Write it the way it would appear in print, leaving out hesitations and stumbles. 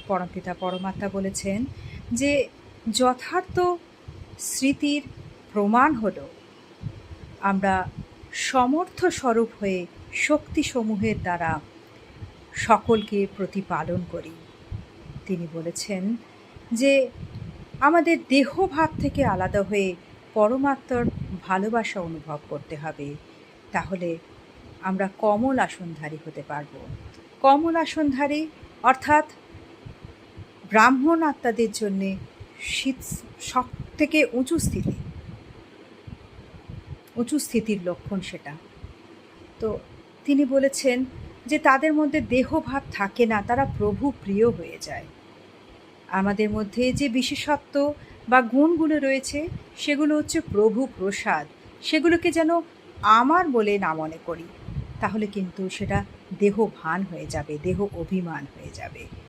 পরমপিতা পরমাত্মা বলেছেন যে যথার্থ স্মৃতির প্রমাণ হলো আমরা সমর্থ স্বরূপ হয়ে শক্তিসমূহের দ্বারা সকলকে প্রতিপালন করি। তিনি বলেছেন যে আমাদের দেহভাব থেকে আলাদা হয়ে পরমাত্মার ভালোবাসা অনুভব করতে হবে, তাহলে আমরা কমল আসনধারী হতে পারব। কমল আসনধারী অর্থাৎ ব্রাহ্মণ আত্মাদের জন্যে সব থেকে উঁচু স্থিতির লক্ষণ সেটা। তো তিনি বলেছেন যে তাদের মধ্যে দেহভাব থাকে না, তারা প্রভু প্রিয় হয়ে যায়। আমাদের মধ্যে যে বিশেষত্ব বা গুণগুলো রয়েছে সেগুলো হচ্ছে প্রভু প্রসাদ, সেগুলোকে যেন আমার বলে না মনে করি, তাহলে কিন্তু সেটা দেহ ভান হয়ে যাবে, দেহ অভিমান হয়ে যাবে।